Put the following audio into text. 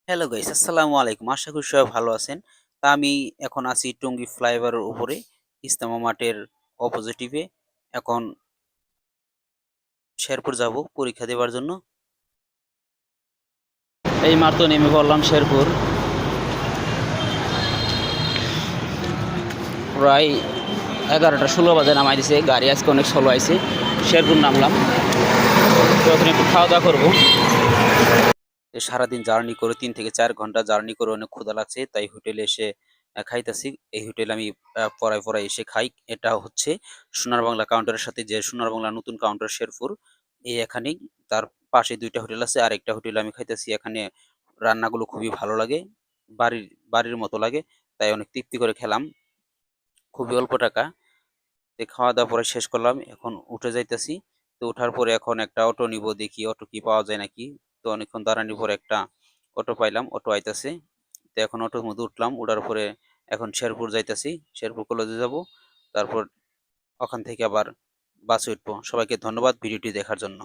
Hello guys, আসসালামু আলাইকুম। আশা করি সবাই ভালো আছেন। তা আমি এখন আছি টঙ্গী ফ্লাইওভারের উপরে, ইজতেমা মাঠের অপোজিটিভে। এখন শেরপুর যাব পরীক্ষা দেবার জন্য। এই মাত্র নেমে পড়লাম শেরপুর। প্রায় 11টা 16 বাজে নামাই দিছে গাড়ি, আজকে অনেক স্লো আইছে। শেরপুর নামলাম, তো এখন একটু খাওয়া দাওয়া করবো। সারাদিন জার্নি করে 3 থেকে 4 ঘন্টা জার্নি করে অনেক ক্ষুধা লাগছে, তাই হোটেলে এসে খাইতেছি। এই হোটেলে আমি পরায় পরায় এসে খাই। এটা হচ্ছে সোনার বাংলা কাউন্টারের সাথে, যে সোনার বাংলা নতুন কাউন্টার শেরপুর, এই এখানেই তার পাশে 2টা হোটেল আছে। আরেকটা হোটেলে আমি খাইতেছি। এখানে রান্নাগুলো খুবই ভালো লাগে, বাড়ির বাড়ির মতো লাগে, তাই অনেক তৃপ্তি করে খেলাম। খুবই অল্প টাকা। খাওয়া দাওয়া পরে শেষ করলাম, এখন উঠে যাইতেছি। তো ওঠার পরে এখন একটা অটো নিব, দেখি অটো কি পাওয়া যায় নাকি। তো অনেকক্ষণ দাঁড়ানোর পরে একটা অটো পাইলাম, অটো আইতাছে। তো এখন অটোর মধ্যে উঠলাম, উঠার পরে এখন শেরপুর যাইতাছি, শেরপুর কলেজে যাব। তারপর ওখান থেকে আবার বাসে উঠবো। সবাইকে ধন্যবাদ ভিডিওটি দেখার জন্য।